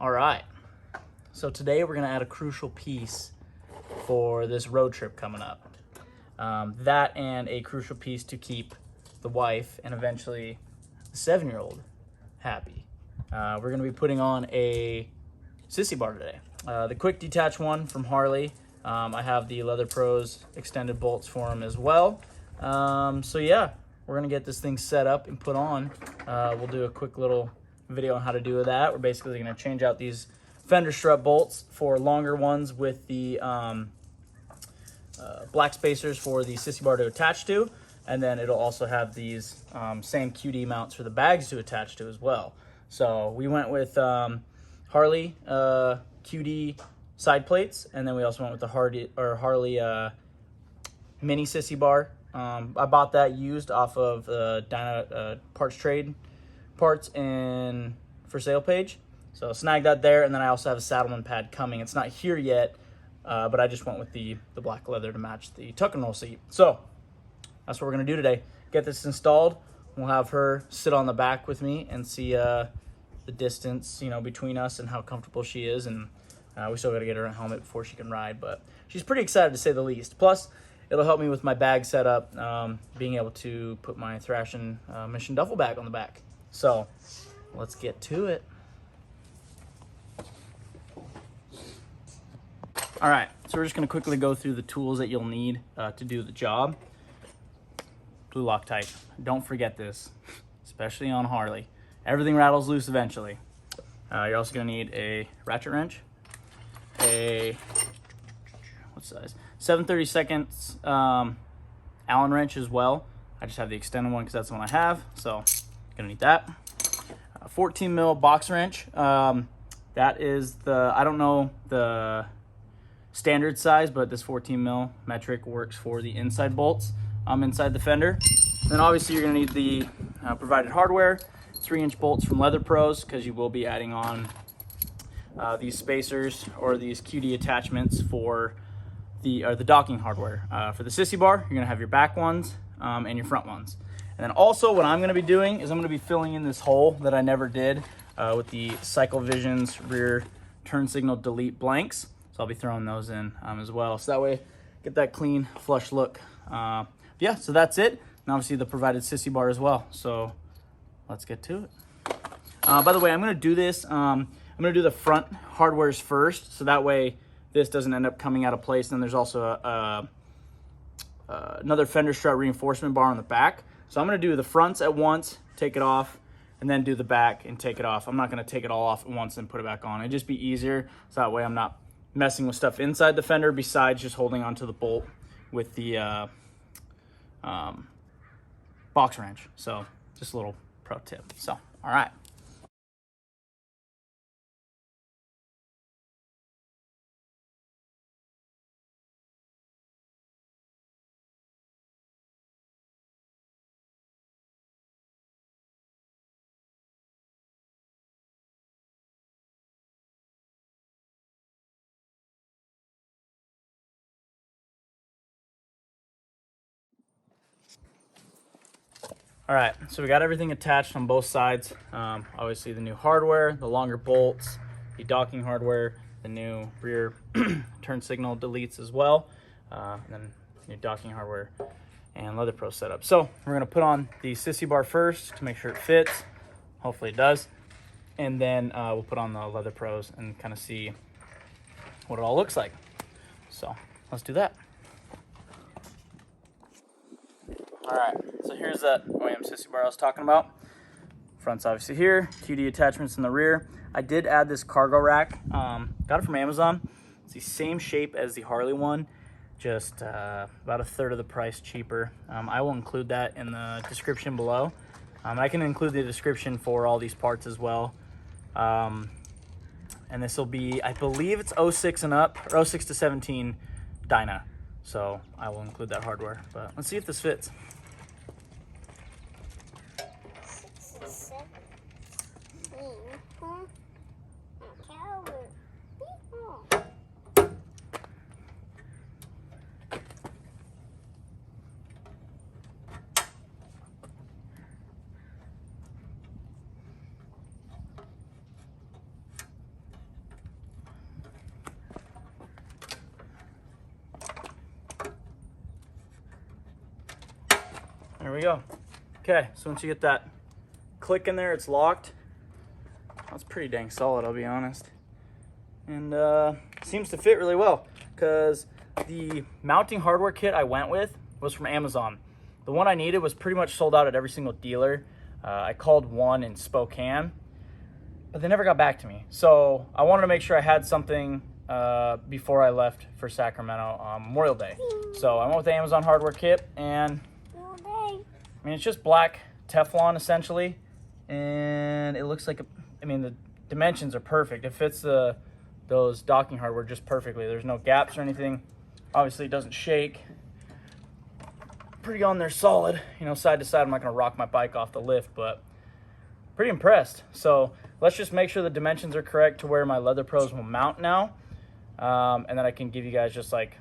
All right, so today we're gonna add a crucial piece for this road trip coming up. That and a crucial piece to keep the wife and eventually the 7-year-old happy. We're gonna be putting on a Sissy bar today. The quick detach one from Harley. I have the Leather Pros extended bolts for them as well. So yeah, we're gonna get this thing set up and put on. We'll do a quick little video on how to do that. We're basically gonna change out these fender strut bolts for longer ones with the black spacers for the Sissy bar to attach to, and then it'll also have these same QD mounts for the bags to attach to as well. So we went with Harley QD side plates, and then we also went with the Harley mini Sissy bar. I bought that used off of the Dyna parts trade parts and for sale page. So snag that there, and then I also have a Saddleman pad coming. It's not here yet, but I just went with the black leather to match the tuck and roll seat. So that's what we're gonna do today. Get this installed. We'll have her sit on the back with me and see the distance, between us and how comfortable she is. And we still gotta get her a helmet before she can ride, but she's pretty excited to say the least. Plus, it'll help me with my bag setup, being able to put my Thrashing Mission duffel bag on the back. So let's get to it. All right, so we're just gonna quickly go through the tools that you'll need to do the job. Blue Loctite, don't forget this, especially on Harley. Everything rattles loose eventually. You're also gonna need a ratchet wrench, what size? 7/32 Allen wrench as well. I just have the extended one because that's the one I have, so gonna need that. 14 mil box wrench. That is I don't know the standard size, but this 14 mil metric works for the inside bolts inside the fender. And then obviously you're gonna need the provided hardware, 3-inch bolts from Leather Pros, because you will be adding on these spacers or these QD attachments for the docking hardware. For the Sissy bar, you're gonna have your back ones and your front ones. And then also what I'm gonna be doing is I'm gonna be filling in this hole that I never did with the Cycle Vision's rear turn signal delete blanks. So I'll be throwing those in as well. So that way, get that clean, flush look. Yeah, so that's it. And obviously the provided Sissy bar as well. So let's get to it. By the way, I'm gonna do this. I'm gonna do the front hardwares first. So that way this doesn't end up coming out of place. And then there's also another fender strut reinforcement bar on the back. So I'm gonna do the fronts at once, take it off, and then do the back and take it off. I'm not gonna take it all off at once and put it back on. It'd just be easier. So that way I'm not messing with stuff inside the fender besides just holding onto the bolt with the box wrench. So just a little pro tip. So, all right. All right, so we got everything attached on both sides. Obviously the new hardware, the longer bolts, the docking hardware, the new rear turn signal deletes as well, and then new docking hardware and Leather Pro setup. So we're gonna put on the Sissy bar first to make sure it fits. Hopefully it does. And then we'll put on the Leather Pros and kind of see what it all looks like. So let's do that. All right, so here's that OEM Sissy bar I was talking about. Front's obviously here, QD attachments in the rear. I did add this cargo rack, got it from Amazon. It's the same shape as the Harley one, just about 1/3 of the price cheaper. I will include that in the description below. I can include the description for all these parts as well. And this will be, I believe it's 06 and up, or 06 to 17 Dyna. So I will include that hardware, but let's see if this fits. There we go. Okay, so once you get that click in there, it's locked. That's pretty dang solid, I'll be honest. And seems to fit really well, because the mounting hardware kit I went with was from Amazon. The one I needed was pretty much sold out at every single dealer. I called one in Spokane, but they never got back to me. So I wanted to make sure I had something before I left for Sacramento on Memorial Day. So I went with the Amazon hardware kit, and I mean, it's just black Teflon essentially, and it looks like the dimensions are perfect. It fits those docking hardware just perfectly. There's no gaps or anything. Obviously, it doesn't shake. Pretty on there solid, you know, side to side. I'm not gonna rock my bike off the lift, but pretty impressed. So let's just make sure the dimensions are correct to where my Leather Pros will mount now, and then I can give you guys just like,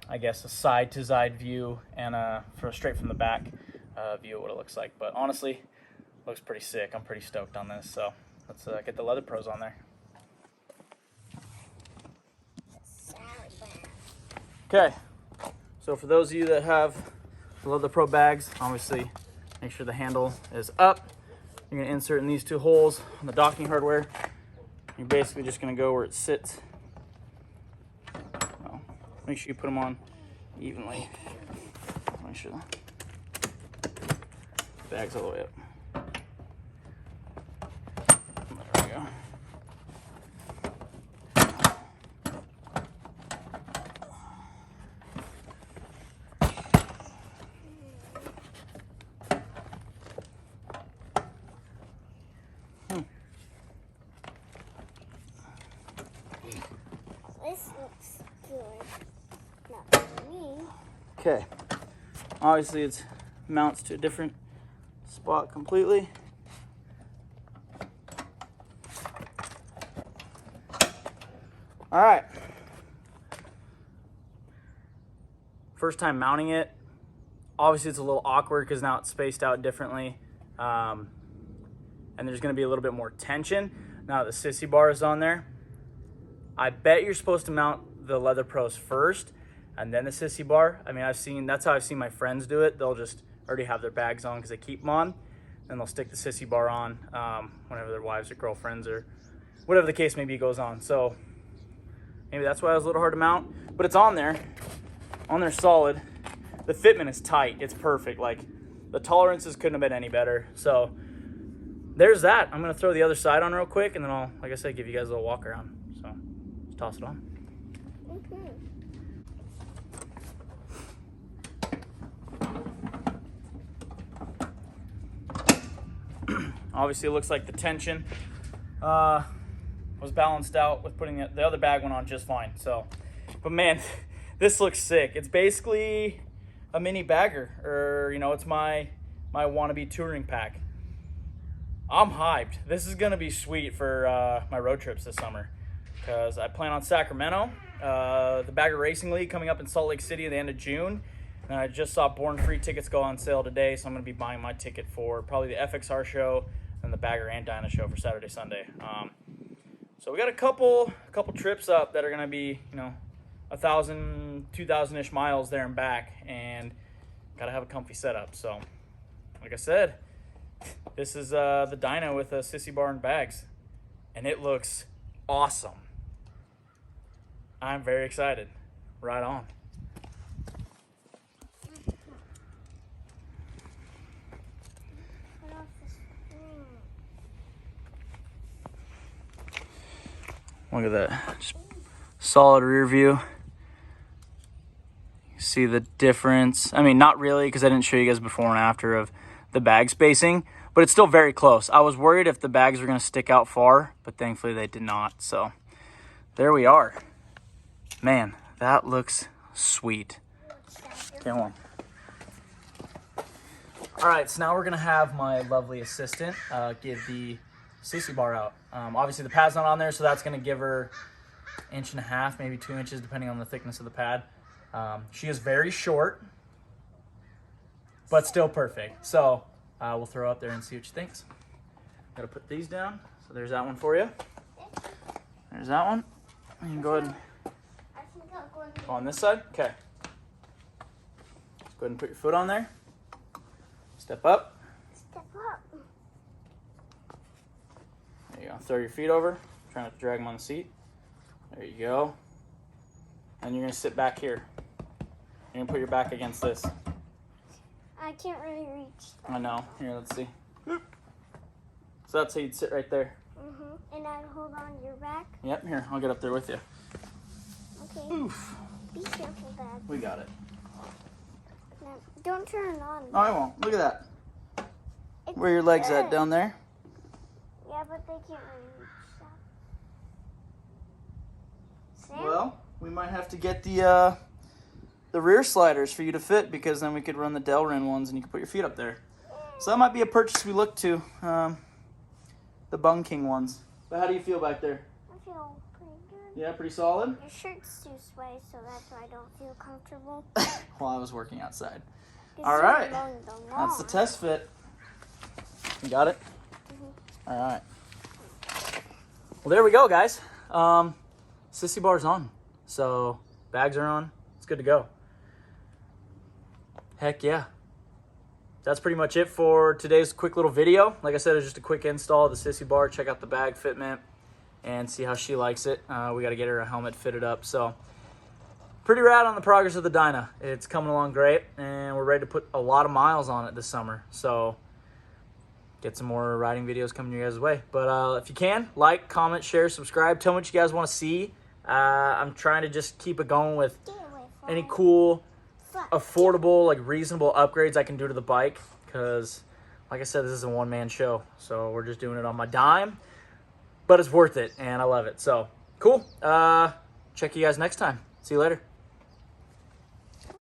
I guess, a side to side view and for straight from the back view of what it looks like. But honestly, looks pretty sick. I'm pretty stoked on this. So let's get the Leather Pros on there. Okay, so for those of you that have the Leather Pro bags, obviously make sure the handle is up. You're gonna insert in these two holes on the docking hardware. You're basically just gonna go where it sits. Well, make sure you put them on evenly. Make sure the bag's all the way up. There we go. This looks good. Not for me. Okay. Obviously, it mounts to a different spot completely. All right. First time mounting it. Obviously, it's a little awkward because now it's spaced out differently. And there's going to be a little bit more tension now that the Sissy bar is on there. I bet you're supposed to mount the Leather Pros first and then the Sissy bar. I mean, that's how I've seen my friends do it. They'll just already have their bags on because they keep them on. Then they'll stick the Sissy bar on whenever their wives or girlfriends or whatever the case may be goes on. So maybe that's why it was a little hard to mount, but it's on there solid. The fitment is tight. It's perfect. Like, the tolerances couldn't have been any better. So there's that. I'm gonna throw the other side on real quick, and then I'll, like I said, give you guys a little walk around. So let's toss it on. Obviously, it looks like the tension was balanced out with putting the other bag one on just fine. So, but man, this looks sick. It's basically a mini bagger, or, you know, it's my wannabe touring pack. I'm hyped. This is gonna be sweet for my road trips this summer, because I plan on Sacramento, the Bagger Racing League coming up in Salt Lake City at the end of June. And I just saw Born Free tickets go on sale today, so I'm going to be buying my ticket for probably the FXR show and the Bagger and Dyna show for Saturday, Sunday. So we got a couple trips up that are going to be, you know, 1,000, 2,000-ish miles there and back, and got to have a comfy setup. So, like I said, this is the Dyna with a Sissy bar and bags, and it looks awesome. I'm very excited. Right on. Look at that, just solid rear view. You see the difference. I mean, not really, because I didn't show you guys before and after of the bag spacing, but it's still very close. I was worried if the bags were gonna stick out far, but thankfully they did not. So there we are. Man, that looks sweet. Okay, hold on. All right, so now we're gonna have my lovely assistant give the Sissy bar out. Obviously the pad's not on there, so that's gonna give her 1.5 inches, maybe 2 inches, depending on the thickness of the pad. She is very short, but still perfect. So we'll throw her up there and see what she thinks. Gotta put these down. So there's that one for you. There's that one. You can go ahead and go on this side. Okay. Let's go ahead and put your foot on there. Step up. Step up. There you go. Throw your feet over. Try not to drag them on the seat. There you go. And you're going to sit back here. You're going to put your back against this. I can't really reach that. I know. Here, let's see. So that's how you'd sit right there. And I'd hold on to your back. Yep, here, I'll get up there with you. Okay. Oof. Be careful, Dad. We got it. Now, don't turn it on. Oh, I won't. Look at that. It's Where your legs at? good. Down there? Yeah, but they can't really reach that. Sam? Well, we might have to get the rear sliders for you to fit, because then we could run the Delrin ones and you could put your feet up there. So that might be a purchase we look to. The Bung King ones. But how do you feel back there? I feel pretty good. Yeah, pretty solid? Your shirt's too sweaty, so that's why I don't feel comfortable. While I was working outside. 'Cause All you're right. mowing the That's the lawn. test fit. You got it? All right. Well, there we go, guys. Sissy bar's on. So, bags are on. It's good to go. Heck yeah. That's pretty much it for today's quick little video. Like I said, it's just a quick install of the Sissy bar. Check out the bag fitment and see how she likes it. We got to get her a helmet fitted up. So, pretty rad on the progress of the Dyna. It's coming along great, and we're ready to put a lot of miles on it this summer. So, get some more riding videos coming your guys' way. But if you can, like, comment, share, subscribe. Tell me what you guys want to see. I'm trying to just keep it going with Get away from any it. cool, Fuck. affordable, like reasonable upgrades I can do to the bike. Because, like I said, this is a one-man show. So we're just doing it on my dime. But it's worth it, and I love it. So, cool. Check you guys next time. See you later.